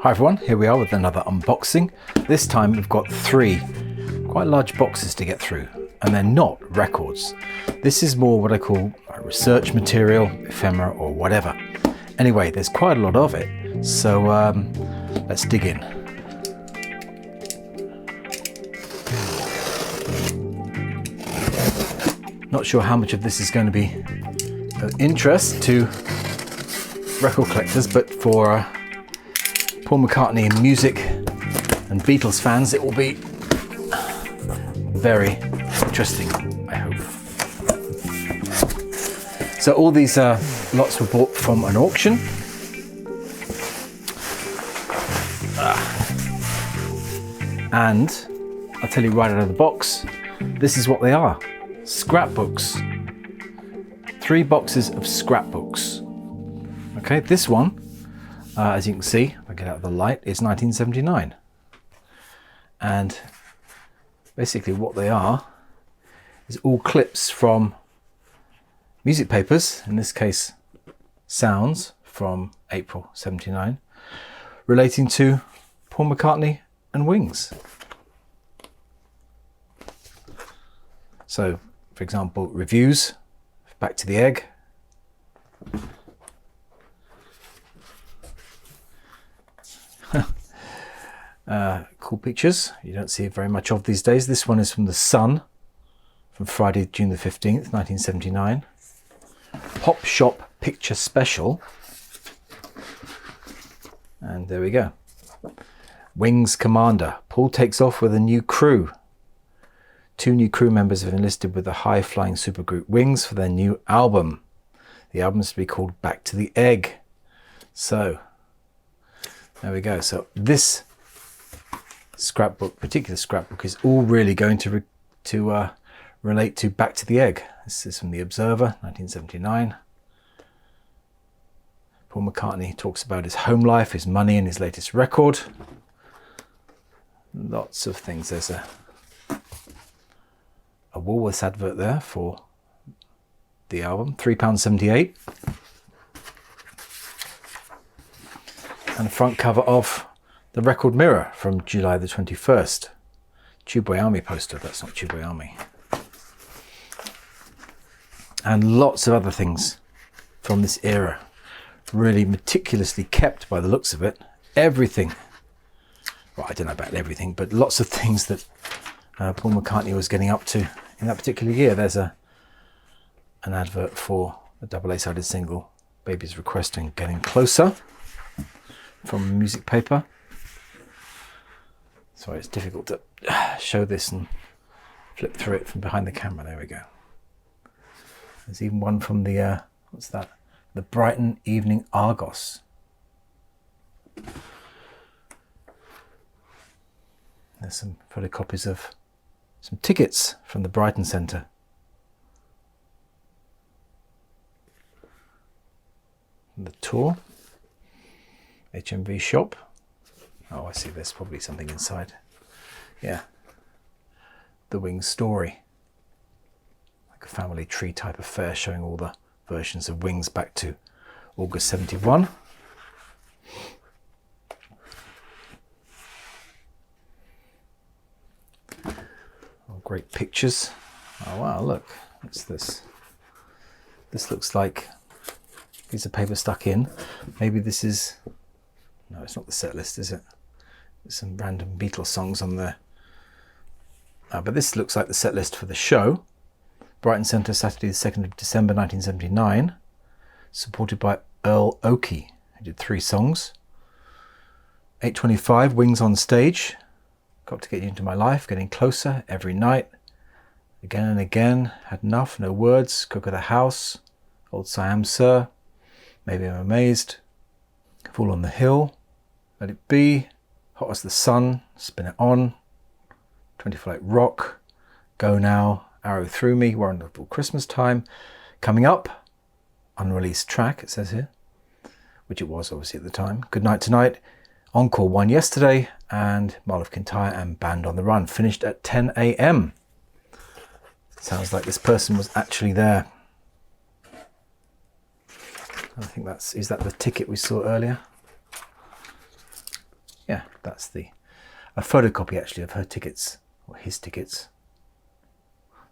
Hi everyone, here we are with another unboxing. This time we've got three quite large boxes to get through, and they're not records. This is more what I call research material, ephemera or whatever. Anyway, there's quite a lot of it, so let's dig in. Not sure how much of this is going to be of interest to record collectors, but for Paul McCartney and music and Beatles fans, it will be very interesting, I hope. So all these lots were bought from an auction. And I'll tell you right out of the box, this is what they are. Scrapbooks. 3 boxes of scrapbooks. Okay, this one, as you can see, if I get out of the light, is 1979. And basically what they are is all clips from music papers, in this case Sounds from April 79, relating to Paul McCartney and Wings. So, for example, reviews, Back to the Egg, cool pictures you don't see very much of these days. This one is from The Sun from Friday, June the 15th, 1979. Pop Shop Picture Special. And there we go. Wings Commander. Paul takes off with a new crew. 2 new crew members have enlisted with the high-flying supergroup Wings for their new album. The album is to be called Back to the Egg. So, there we go. So this scrapbook, particular scrapbook, is all really going to relate to Back to the Egg. This is from The Observer, 1979. Paul McCartney talks about his home life, his money, and his latest record. Lots of things. There's a Woolworths advert there for the album, £3.78. And the front cover of the Record Mirror from July the 21st. Tubeway Army poster, that's not Tubeway Army. And lots of other things from this era. Really meticulously kept by the looks of it. Everything. Well, I don't know about everything, but lots of things that Paul McCartney was getting up to in that particular year. There's an advert for the AA-sided single, Baby's Request and Getting Closer, from music paper. Sorry, it's difficult to show this and flip through it from behind the camera. There we go. There's even one from the, what's that? The Brighton Evening Argos. There's some photocopies of some tickets from the Brighton Centre. The tour. HMV shop. Oh, I see, there's probably something inside. Yeah. The Wings story. Like a family tree type affair showing all the versions of Wings back to August 71. Oh, great pictures. Oh wow, look. What's this? This looks like a piece of paper stuck in. Maybe this is... No, it's not the set list, is it? There's some random Beatles songs on there. But this looks like the set list for the show. Brighton Centre, Saturday the 2nd of December 1979. Supported by Earl Oakey, who did 3 songs. 8:25, Wings on Stage. Got to Get You Into My Life, Getting Closer, Every Night. Again and Again, Had Enough, No Words, Cook of the House, Old Siam Sir, Maybe I'm Amazed, Fall on the Hill, Let It Be, Hot as the Sun, Spin It On, 24 Light Rock, Go Now, Arrow Through Me, Wonderful Christmas Time. Coming up, unreleased track, it says here, which it was obviously at the time. Good Night Tonight, Encore One Yesterday, and Mile of Kintyre and Band on the Run. Finished at 10 AM. Sounds like this person was actually there. I think is that the ticket we saw earlier? Yeah, that's a photocopy actually of her tickets, or his tickets.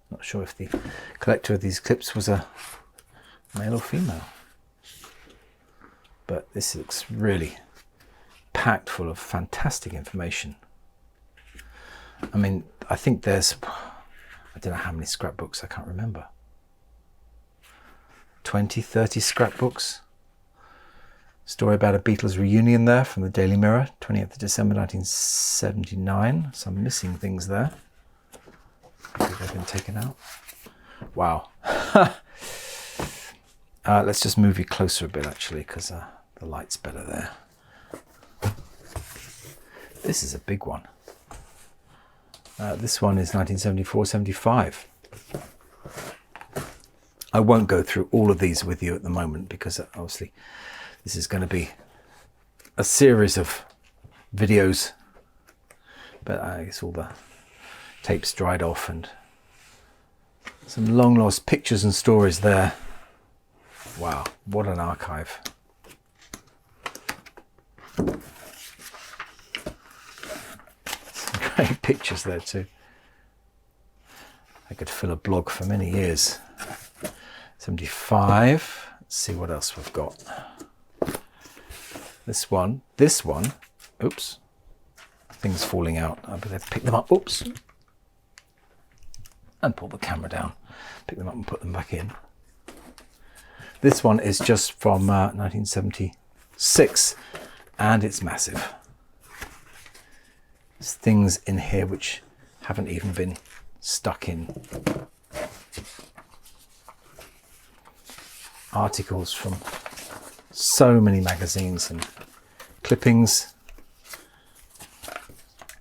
Not sure if the collector of these clips was a male or female. But this looks really packed full of fantastic information. I mean, I think there's, I don't know how many scrapbooks, I can't remember. 20, 30 scrapbooks. Story about a Beatles reunion there from the Daily Mirror, 20th of December 1979. Some missing things there. Maybe they've been taken out. Wow. Let's just move you closer a bit actually, because the light's better there. This is a big one. This one is 1974-75. I won't go through all of these with you at the moment because obviously this is going to be a series of videos, but I guess all the tapes dried off and some long lost pictures and stories there. Wow, what an archive. Some great pictures there too. I could fill a blog for many years. 75. Let's see what else we've got. This one, oops, things falling out. I better pick them up, oops, and pull the camera down. Pick them up and put them back in. This one is just from 1976, and it's massive. There's things in here which haven't even been stuck in. Articles from so many magazines and clippings.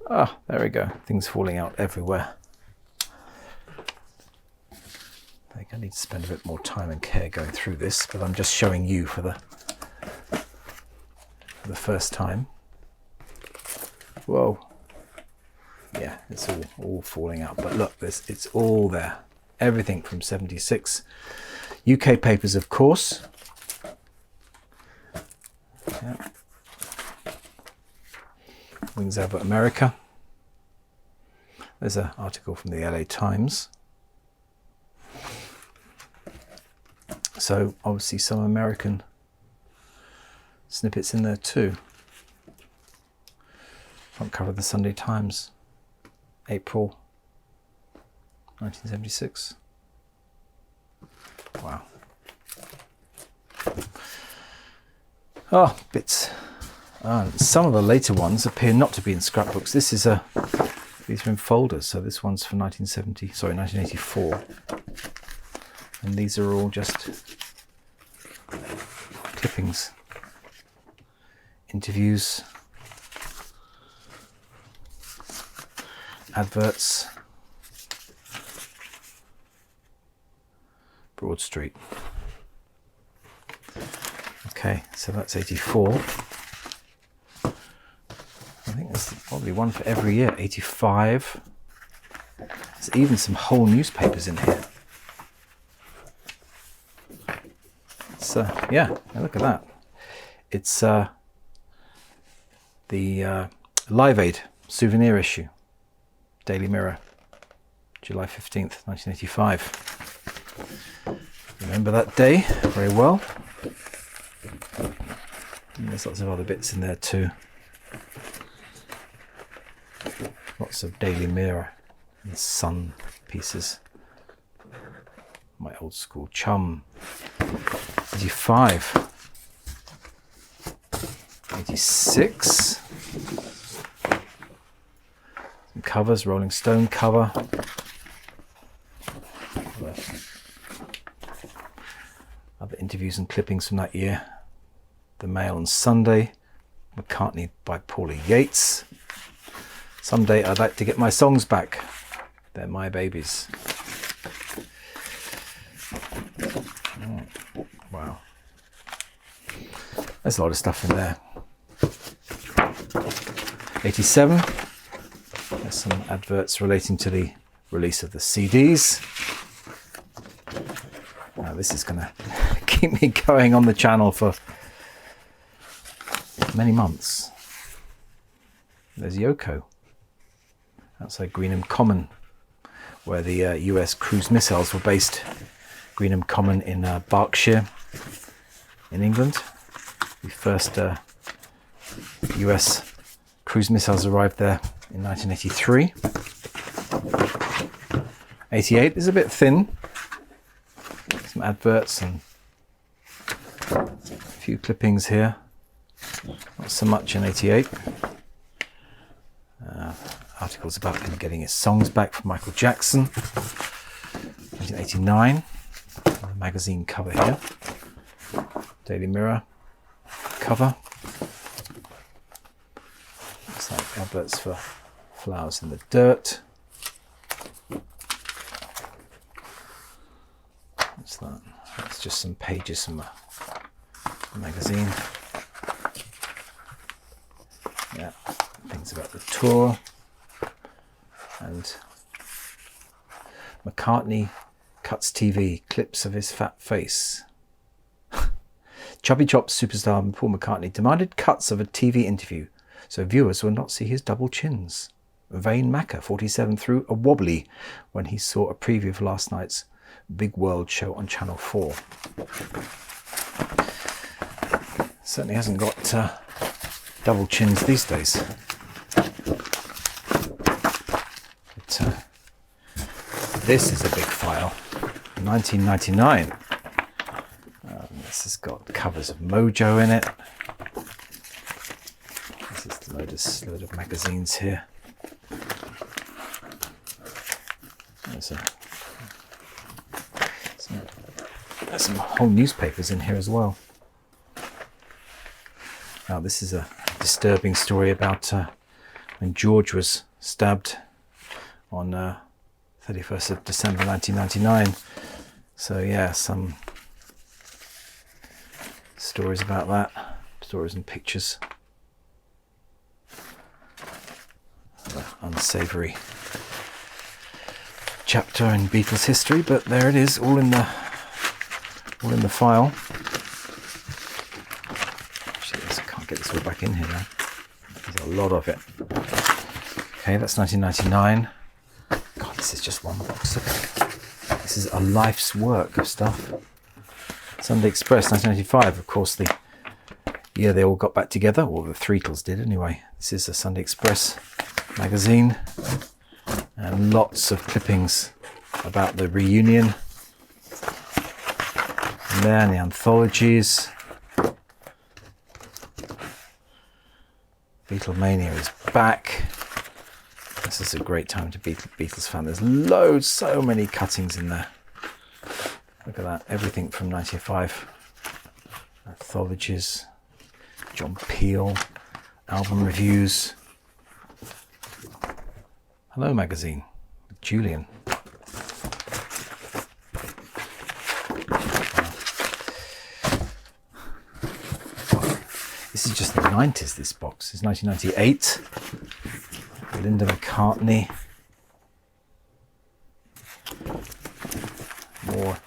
Ah, there we go. Things falling out everywhere. I think I need to spend a bit more time and care going through this, but I'm just showing you for the first time. Whoa. Yeah, it's all falling out. But look, it's all there. Everything from 76. UK papers, of course. Yeah. Wings over America. There's an article from the LA Times. So obviously some American snippets in there too. Front cover of the Sunday Times, April 1976. Wow. Oh, bits. Some of the later ones appear not to be in scrapbooks. This is these are in folders. So this one's from 1984. And these are all just clippings, interviews, adverts. Broad Street. Okay, so that's 84. I think there's probably one for every year. 85. There's even some whole newspapers in here. So yeah, look at that. It's the Live Aid souvenir issue, Daily Mirror, July 15th, 1985. Remember that day very well. And there's lots of other bits in there too. Lots of Daily Mirror and Sun pieces. My old school chum. 85. 86. Some covers, Rolling Stone cover. Other interviews and clippings from that year. The Mail on Sunday. McCartney by Paulie Yates. Someday I'd like to get my songs back. They're my babies. Oh, wow. There's a lot of stuff in there. 87. There's some adverts relating to the release of the CDs. Now this is going to keep me going on the channel for many months. There's Yoko outside Greenham Common, where the US cruise missiles were based. Greenham Common in Berkshire in England. The first US cruise missiles arrived there in 1983. 88 is a bit thin. Some adverts and a few clippings here. Not so much in 88. Articles about him getting his songs back from Michael Jackson. 1989. A magazine cover here. Daily Mirror cover. Looks like adverts for Flowers in the Dirt. What's that? That's just some pages from a magazine. Yeah, things about the tour. And McCartney cuts TV, clips of his fat face. Chubby Chops superstar Paul McCartney demanded cuts of a TV interview so viewers will not see his double chins. Vane Macca, 47, threw a wobbly when he saw a preview of last night's Big World show on Channel 4. Certainly hasn't got double chins these days. But, this is a big file. 1999. This has got covers of Mojo in it. This is the load of magazines here. There's some whole newspapers in here as well. Now this is a disturbing story about when George was stabbed on 31st of December 1999. So yeah, some stories about that, stories and pictures. An unsavoury chapter in Beatles history, but there it is, all in the file. Actually, I can't get this all back in here now. There's a lot of it. Okay, that's 1999. God, this is just one box of it. This is a life's work of stuff. Sunday Express, 1995, of course, the year they all got back together, or the Threetles did anyway. This is a Sunday Express magazine, and lots of clippings about the reunion. And then the anthologies. Beatlemania is back. This is a great time to be a Beatles fan. There's loads, so many cuttings in there. Look at that, everything from 95. Anthologies, John Peel, album reviews. Hello Magazine, with Julian. This is just the 90s, this box. It's 1998. Linda McCartney. More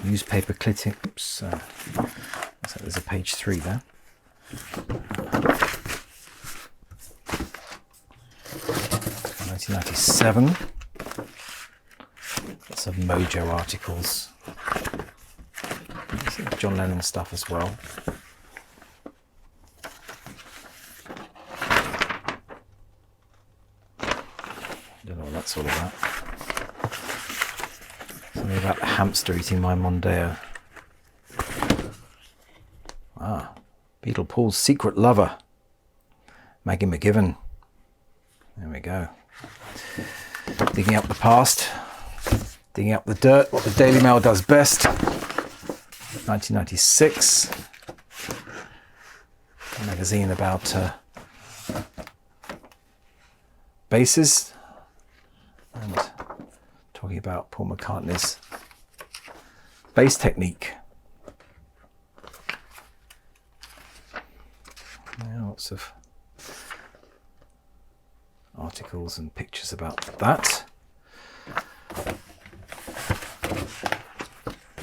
newspaper clippings. So there's a page 3 there. From 1997. Lots of Mojo articles. John Lennon stuff as well. Don't know what that's all about. Something about the hamster eating my Mondeo. Ah, Beatle Paul's secret lover, Maggie McGiven. There we go. Digging up the past, digging up the dirt, what the Daily Mail does best. 1996. A magazine about basses. And talking about Paul McCartney's bass technique. Yeah, lots of articles and pictures about that.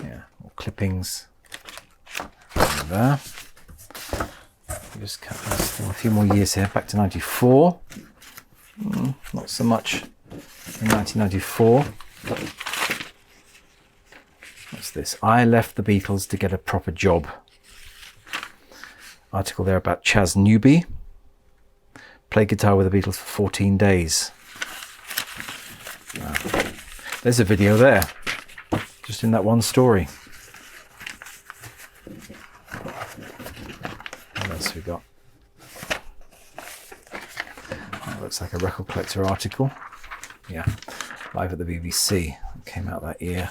Yeah, more clippings there. Just cut a few more years here, back to 94. Not so much in 1994. What's this? I left the Beatles to get a proper job. Article there about Chas Newby. Played guitar with the Beatles for 14 days. There's a video there, just in that one story. What else we got? That looks like a record collector article. Yeah, live at the BBC. It came out that year.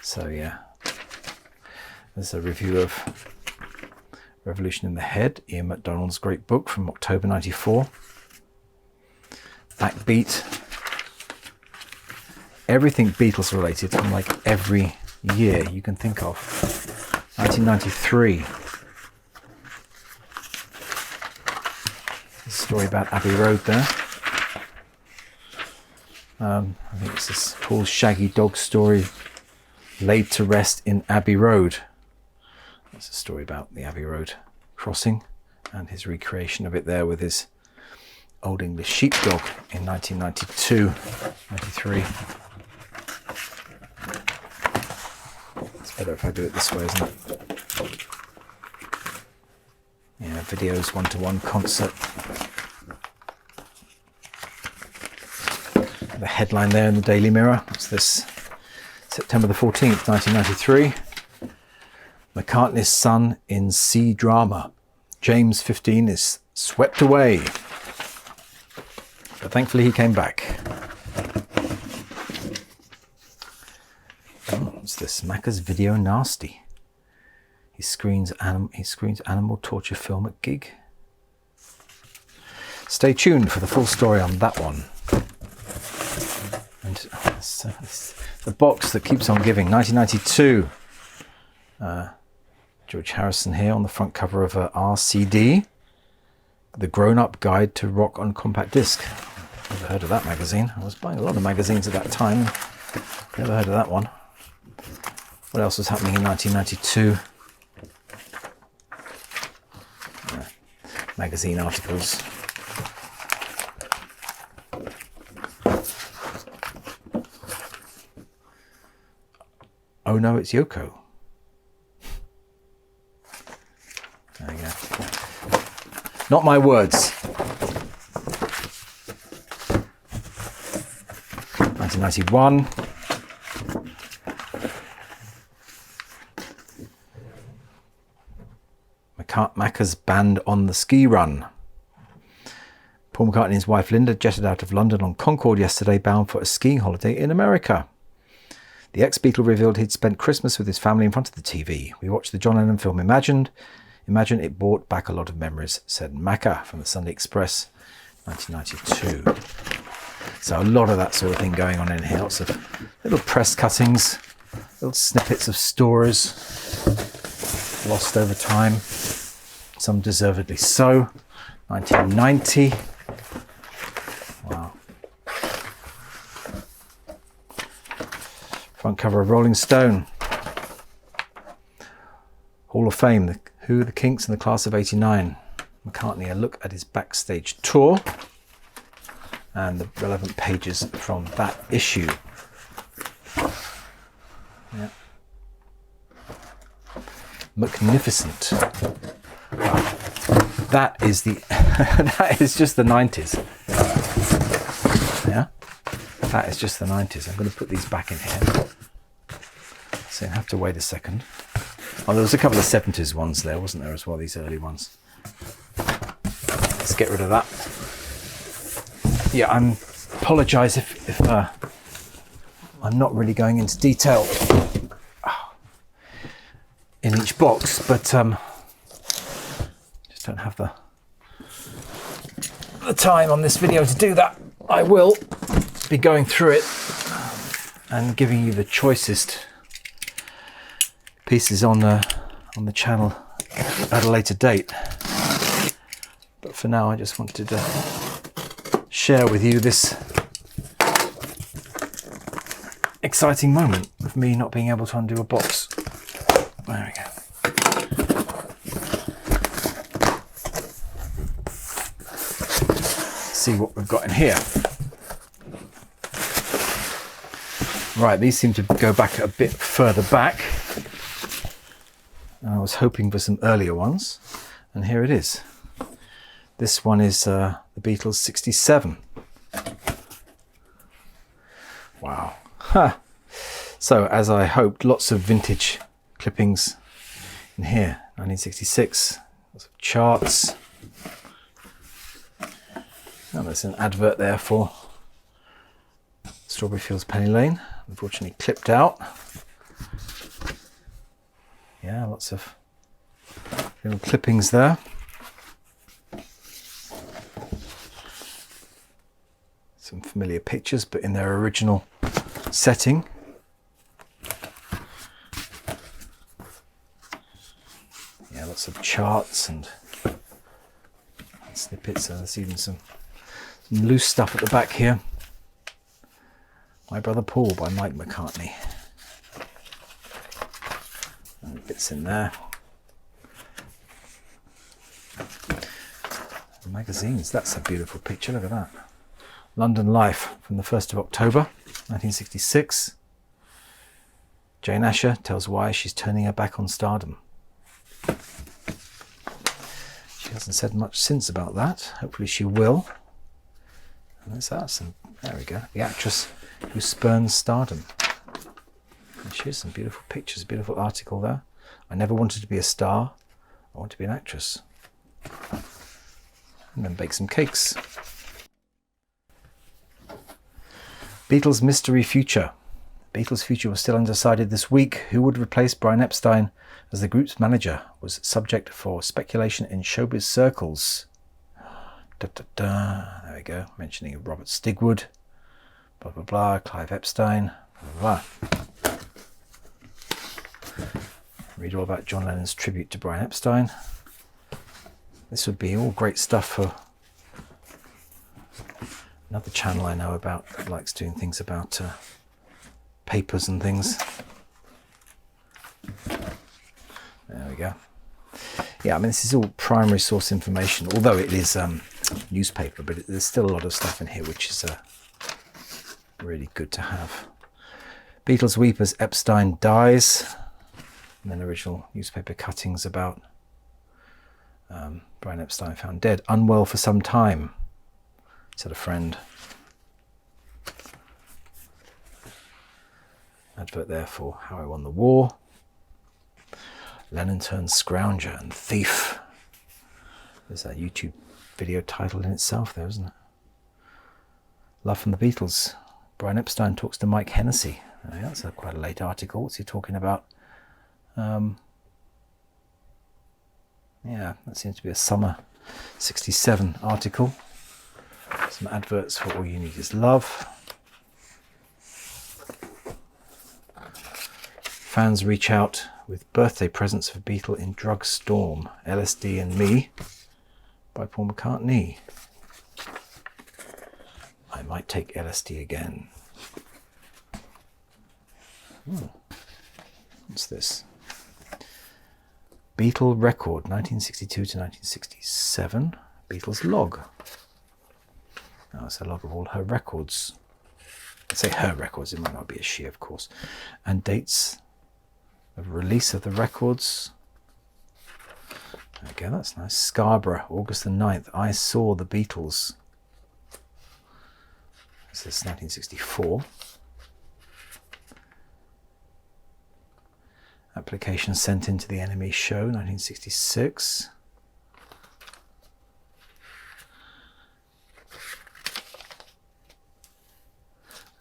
So yeah, there's a review of Revolution in the Head, Ian MacDonald's great book from October 94. Backbeat. Everything Beatles related from like every year you can think of. 1993. A story about Abbey Road there. I think it's this Paul's shaggy dog story, laid to rest in Abbey Road. That's a story about the Abbey Road crossing and his recreation of it there with his Old English sheepdog in 1992, 93. It's better if I do it this way, isn't it? Yeah, videos, one-to-one concert. The headline there in the Daily Mirror. What's this? September the 14th, 1993. McCartney's son in sea drama. James 15 is swept away. But thankfully he came back. Oh, what's this? Macca's video nasty. He screens animal torture film at gig. Stay tuned for the full story on that one. And the box that keeps on giving. 1992. George Harrison here on the front cover of a RCD. The Grown-Up Guide to Rock on Compact Disc. Never heard of that magazine. I was buying a lot of magazines at that time. Never heard of that one. What else was happening in 1992? Magazine articles. Oh no, it's Yoko. There you go. Not my words. 1991. Macca's band on the ski run. Paul McCartney and his wife Linda jetted out of London on Concorde yesterday, bound for a skiing holiday in America. The ex-Beatle revealed he'd spent Christmas with his family in front of the TV. We watched the John Lennon film Imagine it brought back a lot of memories, said Macca from the Sunday Express, 1992. So a lot of that sort of thing going on in here. Lots of little press cuttings, little snippets of stories lost over time. Some deservedly so. 1990. Wow. Front cover of Rolling Stone. Hall of Fame, the Who, the Kinks and the Class of 89. McCartney, a look at his backstage tour and the relevant pages from that issue. Yeah. Magnificent. Wow. That is the that is just the 90s. Yeah, that is just the 90s. I'm going to put these back in here. So you have to wait a second. Oh, there was a couple of 70s ones there, wasn't there, as well, these early ones. Let's get rid of that. Yeah, I apologise if I'm not really going into detail in each box, but just don't have the time on this video to do that. I will be going through it and giving you the choicest pieces on the channel at a later date. But for now, I just wanted to share with you this exciting moment of me not being able to undo a box. There we go. see what we've got in here. Right, these seem to go back a bit further back. I was hoping for some earlier ones, and here it is. This one is the Beatles 67. Wow. Huh. So, as I hoped, lots of vintage clippings in here. 1966, lots of charts. Oh, there's an advert there for Strawberry Fields Penny Lane, unfortunately clipped out. Yeah, lots of little clippings there. Some familiar pictures, but in their original setting. Yeah, lots of charts and snippets. There's even some loose stuff at the back here. My Brother Paul by Mike McCartney. And bits in there. Magazines, that's a beautiful picture, look at that. London Life from the 1st of October 1966. Jane Asher tells why she's turning her back on stardom. She hasn't said much since about that. Hopefully she will. And there's that. There we go. The actress who spurns stardom. And here's some beautiful pictures, beautiful article there. I never wanted to be a star. I want to be an actress. And then bake some cakes. Beatles' mystery future. Beatles' future was still undecided this week. Who would replace Brian Epstein as the group's manager was subject for speculation in showbiz circles. Da, da, da. There we go. Mentioning of Robert Stigwood. Blah, blah, blah. Clive Epstein. Blah, blah, blah. Read all about John Lennon's tribute to Brian Epstein. This would be all great stuff for another channel I know about that likes doing things about papers and things. There we go. Yeah, I mean, this is all primary source information, although it is newspaper, but there's still a lot of stuff in here which is really good to have. Beatles weep as Epstein dies. And then original newspaper cuttings about Brian Epstein found dead, unwell for some time, said a friend. Advert there for How I Won the War. Lennon turns scrounger and thief. There's that YouTube video title in itself there, isn't it? Love from the Beatles. Brian Epstein talks to Mike Hennessy. Oh, yeah, that's quite a late article. What's he talking about? Yeah, that seems to be a summer 67 article. Some adverts for All You Need Is Love. Fans reach out with birthday presents for Beatle in Drug Storm, LSD and Me by Paul McCartney. I might take LSD again. What's this? Beatle record, 1962 to 1967. Beatles log. Oh, it's a log of all her records. I say her records, it might not be a she, of course. And dates of release of the records. Okay, that's nice. Scarborough, August the 9th. I Saw the Beatles. This is 1964. Application sent into the Enemy Show, 1966.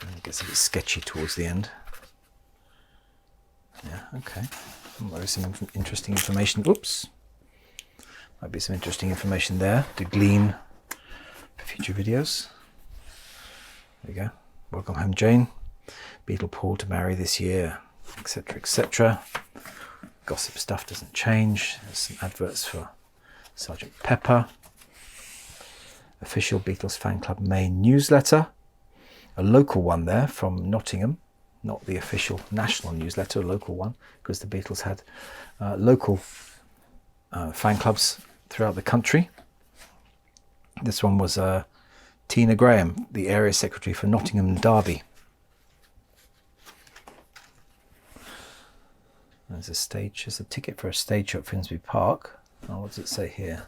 And it gets a bit sketchy towards the end. Yeah, okay. There is some interesting information. Oops. Might be some interesting information there to glean for future videos. There we go. Welcome home, Jane. Beatle Paul to marry this year, etc., etc. Gossip stuff doesn't change. There's some adverts for Sergeant Pepper. Official Beatles Fan Club main newsletter. A local one there from Nottingham. Not the official national newsletter, a local one, because the Beatles had local fan clubs throughout the country. This one was Tina Graham, the area secretary for Nottingham and Derby. There's a stage, there's a ticket for a stage show at Finsbury Park. Oh, what does it say here?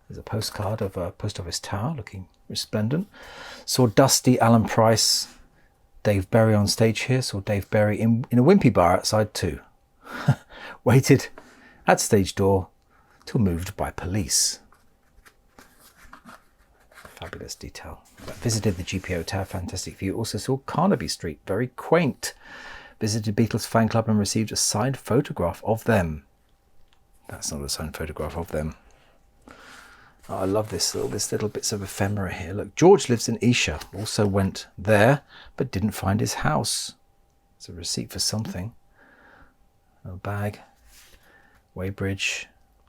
There's a postcard of a post office tower looking resplendent. Saw Dusty, Alan Price, Dave Berry on stage here. Saw Dave Berry in a wimpy bar outside too. Waited at stage door till moved by police. Fabulous detail. But visited the GPO Tower, fantastic view. Also saw Carnaby Street, very quaint. Visited Beatles fan club and received a signed photograph of them. That's not a signed photograph of them. Oh, I love this little bits of ephemera here. Look, George lives in Esher. Also went there, but didn't find his house. It's a receipt for something. A bag. Weybridge.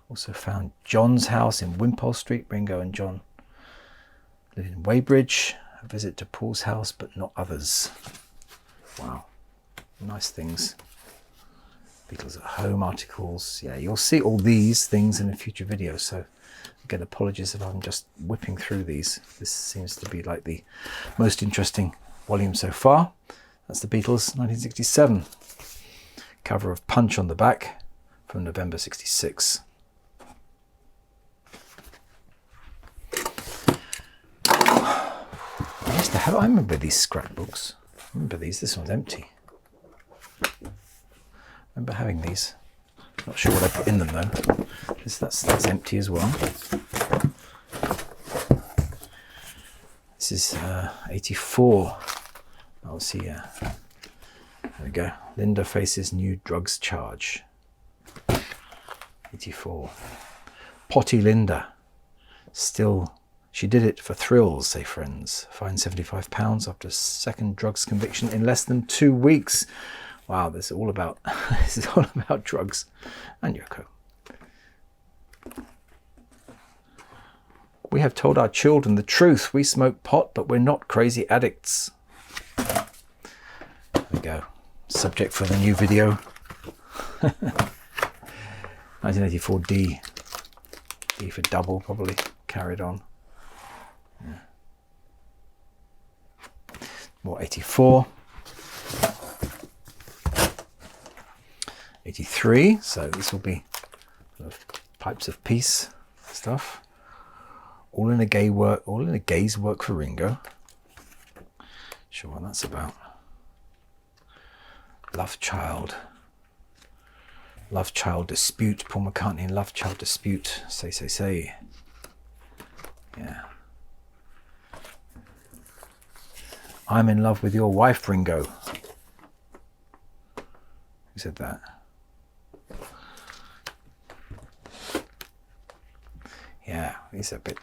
Also found John's house in Wimpole Street. Ringo and John live in Weybridge. A visit to Paul's house, but not others. Wow. Nice things. Beatles at home articles. Yeah, you'll see all these things in a future video. So again, apologies if I'm just whipping through these. This seems to be like the most interesting volume so far. That's the Beatles, 1967. Cover of Punch on the back from November 66. I remember these scrapbooks. I remember these. This one's empty. I remember having these. Not sure what I put in them though. That's empty as well. This is 84. I'll see. There we go. Linda faces new drugs charge. 84. Potty Linda. Still, she did it for thrills, say friends. Fined £75 after a second drugs conviction in less than 2 weeks. Wow, this is all about drugs and Yoko. We have told our children the truth. We smoke pot, but we're not crazy addicts. There we go. Subject for the new video. 1984 D. D for double, probably. Carried on. Yeah. More 84. 83, so this will be sort of Pipes of Peace stuff. All in a Gay's work for Ringo. Sure what that's about. Love Child Dispute. Paul McCartney, Love Child Dispute. Say. Yeah. I'm in love with your wife, Ringo. Who said that? Yeah, these are a bit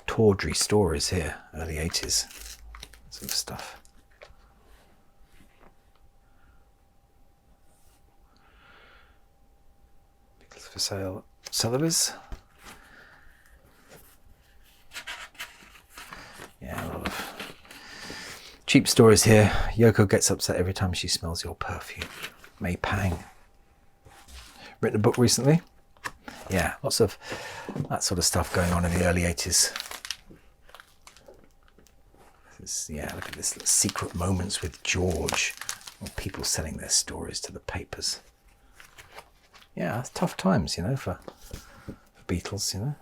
tawdry stories here, early 80s sort of stuff. Beatles for sale, Sotheby's. Yeah, a lot of cheap stories here. Yoko gets upset every time she smells your perfume. May Pang. Written a book recently. Yeah, lots of that sort of stuff going on in the early 80s. Yeah, look at this, secret moments with George. Or people selling their stories to the papers. Yeah, it's tough times, you know, for Beatles, you know.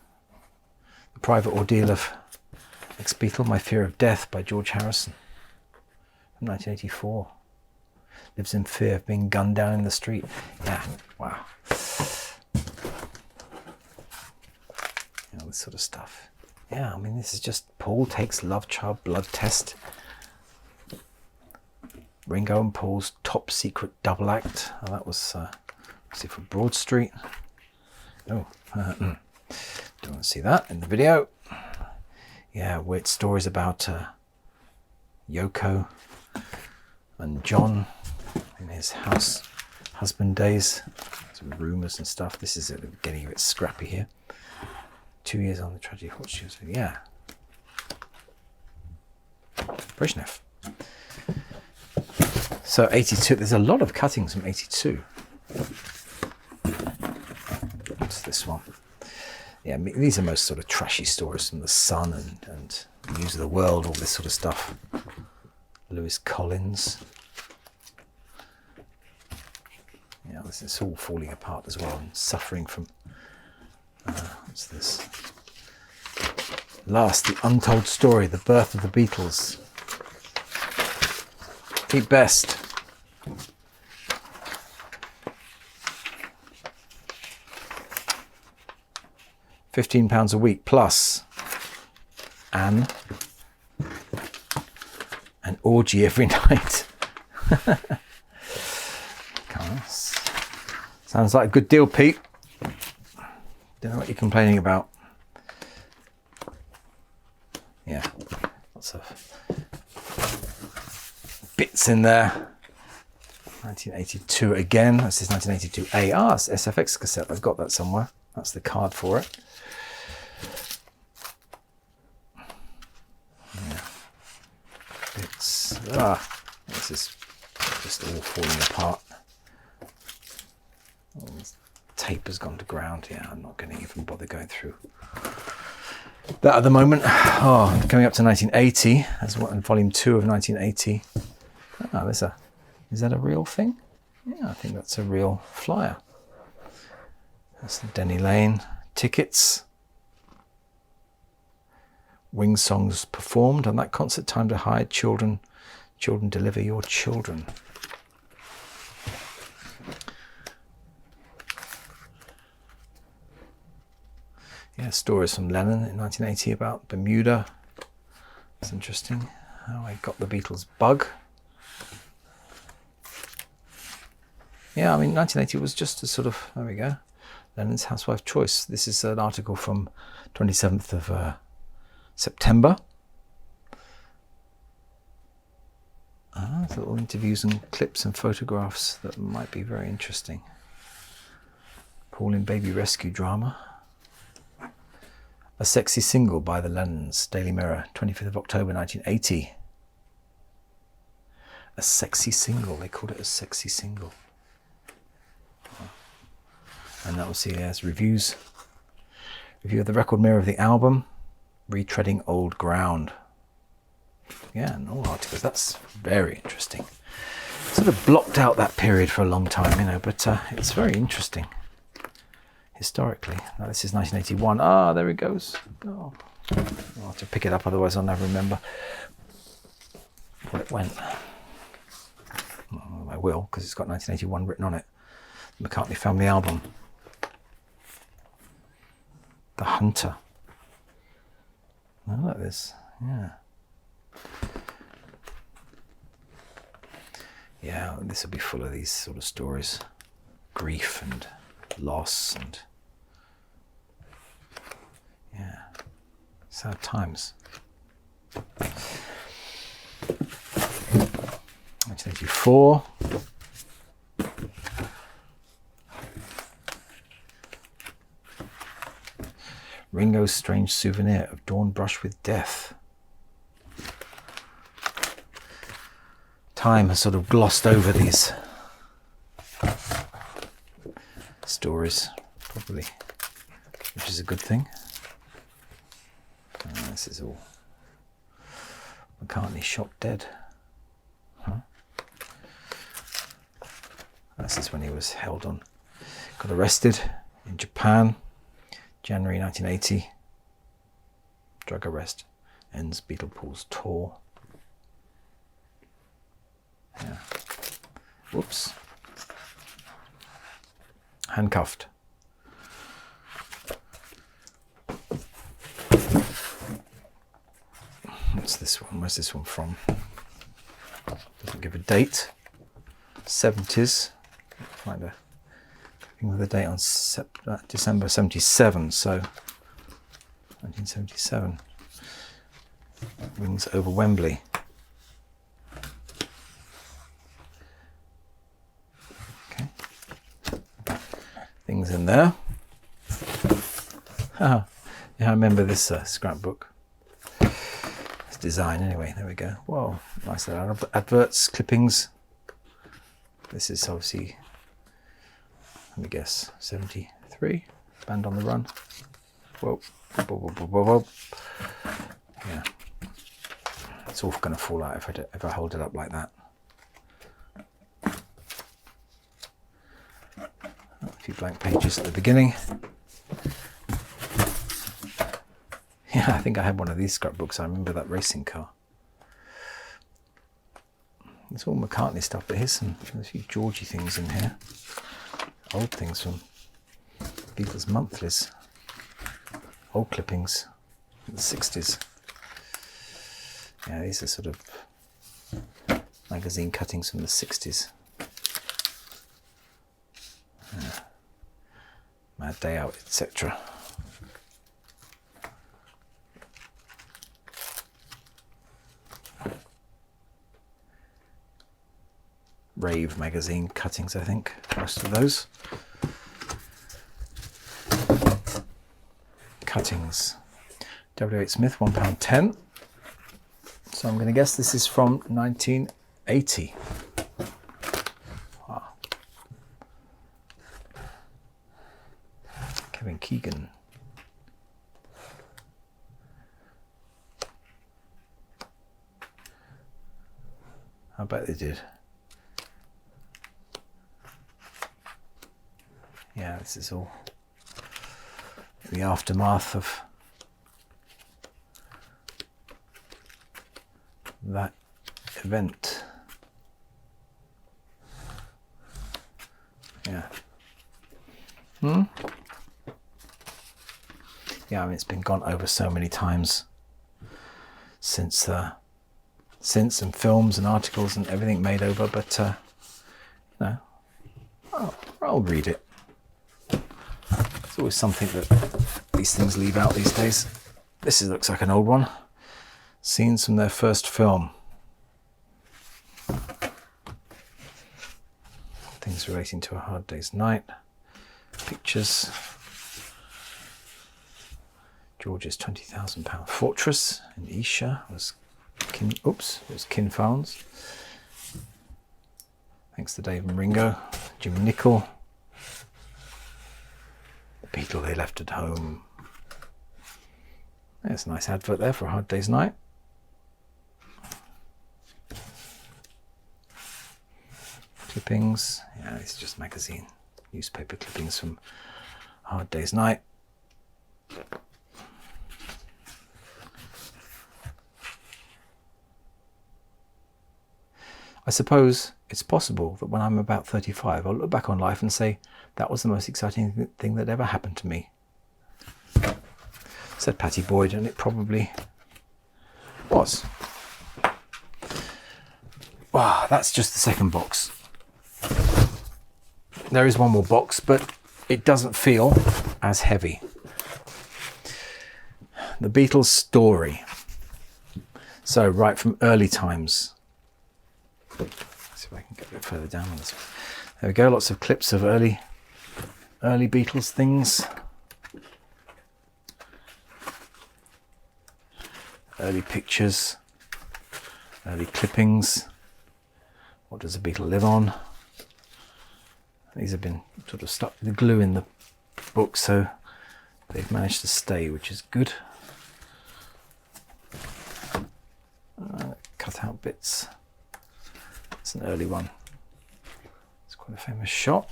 The Private Ordeal of Ex-Beatle, My Fear of Death by George Harrison. From 1984. Lives in fear of being gunned down in the street. Yeah, wow. You know, this sort of stuff. Yeah, I mean, this is just Paul takes Love Child blood test. Ringo and Paul's top secret double act. Oh, that was, see, for Broad Street. Oh, don't want to see that in the video. Yeah, weird stories about Yoko and John in his husband days. Some rumours and stuff. This is getting a bit scrappy here. 2 years on the tragedy of Hotchkiss. Yeah. Brezhnev. So 82. There's a lot of cuttings from 82. What's this one? Yeah, these are most sort of trashy stories from the Sun and News of the World, all this sort of stuff. Lewis Collins. Yeah, this is all falling apart as well and suffering from, what's this? Last, The Untold Story, The Birth of the Beatles. Pete Best. £15 a week plus an orgy every night. Sounds like a good deal, Pete. Don't know what you're complaining about. Yeah, lots of bits in there. 1982 again. This is 1982A. It's SFX cassette. I've got that somewhere. That's the card for it. Yeah. It's this is just all falling apart. Oh, this tape has gone to ground. Yeah, I'm not going to even bother going through that at the moment. Oh, coming up to 1980. That's what in volume 2 of 1980. Oh, is that a real thing? Yeah, I think that's a real flyer. That's the Denny Lane tickets. Wing songs performed on that concert. Time to hide. Children deliver your children. Yeah, stories from Lennon in 1980 about Bermuda. It's interesting. How I got the Beatles bug. Yeah, I mean, 1980 was just a sort of, there we go, Lennon's housewife choice. This is an article from 27th of September. Little interviews and clips and photographs that might be very interesting. Pauline baby rescue drama. A sexy single by the Lennons. Daily Mirror, 25th of October 1980. A sexy single. They called it a sexy single. And that will see as reviews. Review of the record mirror of the album. Retreading old ground. Yeah, and all articles. That's very interesting. Sort of blocked out that period for a long time, you know, but it's very interesting. Historically. Now this is 1981. Ah, there it goes. Oh. I'll have to pick it up, otherwise I'll never remember where it went. Well, I will, because it's got 1981 written on it. The McCartney Family Album. The Hunter. I like this. Yeah. Yeah, this will be full of these sort of stories. Grief and loss and yeah, sad times. 1984. Ringo's strange souvenir of dawn brush with death. Time has sort of glossed over these stories, probably, which is a good thing. This is all McCartney shot dead. This is when he was held on, got arrested in Japan, January 1980. Drug arrest, ends Beatles tour. Yeah. Whoops. Handcuffed. What's this one? Where's this one from? Doesn't give a date. 70s. Find a thing with a date on December 77. So 1977. Wings over Wembley. Things in there. Yeah, I remember this scrapbook. It's design anyway. There we go. Whoa, nice little adverts, clippings. This is obviously, let me guess, 73. Band on the Run. Whoa. Whoa, whoa, whoa, whoa, whoa. Yeah. It's all going to fall out if I hold it up like that. A few blank pages at the beginning. Yeah, I think I had one of these scrapbooks. I remember that racing car. It's all McCartney stuff, but there's a few Georgie things in here. Old things from Beatles monthlies. Old clippings from the 60s. Yeah, these are sort of magazine cuttings from the 60s. Mad Day Out, etc. Rave magazine cuttings, I think, most of those. Cuttings. W.H. Smith, £1.10. So I'm going to guess this is from 1980. Wow. Kevin Keegan. I bet they did. Yeah, this is all the aftermath of that event. Yeah. Yeah, I mean, it's been gone over so many times since and films and articles and everything made over, but you know, I'll read it. It's always something that these things leave out these days. This looks like an old one. Scenes from their first film. Things relating to A Hard Day's Night. Pictures. George's £20,000 fortress in Isha was Kin Farms. Thanks to Dave and Ringo. Jim Nicol. The Beatle they left at home. There's a nice advert there for A Hard Day's Night. Clippings. Yeah, it's just magazine. Newspaper clippings from A Hard Day's Night. I suppose it's possible that when I'm about 35, I'll look back on life and say, that was the most exciting thing that ever happened to me. Said Patty Boyd, and it probably was. Wow, that's just the second box. There is one more box, but it doesn't feel as heavy. The Beatles story. So, right from early times. Let's see if I can get a bit further down on this one. There we go, lots of clips of early Beatles things. Early pictures, early clippings. What does a Beatle live on? These have been sort of stuck with glue in the book, so they've managed to stay, which is good. Cut out bits. It's an early one. It's quite a famous shot.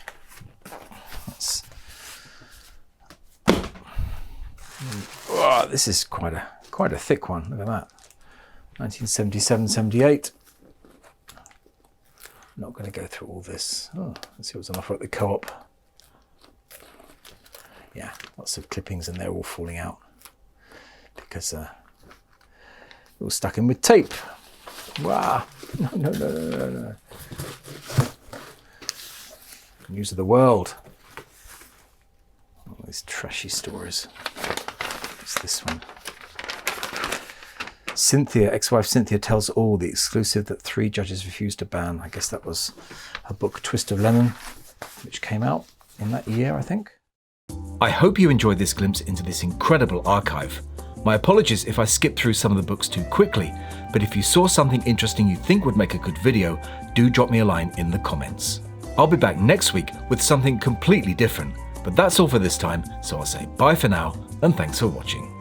Oh, this is quite a thick one. Look at that. 1977-78. Not going to go through all this. Oh, let's see what's on offer at the Co-op. Yeah, lots of clippings, and they're all falling out because they're all stuck in with tape. Wow! No. News of the world. All these trashy stories. What's this one? Cynthia, ex-wife Cynthia, tells all, the exclusive that 3 judges refused to ban. I guess that was her book Twist of Lemon, which came out in that year, I think. I hope you enjoyed this glimpse into this incredible archive. My apologies if I skipped through some of the books too quickly, but if you saw something interesting you think would make a good video, do drop me a line in the comments. I'll be back next week with something completely different, but that's all for this time, so I'll say bye for now and thanks for watching.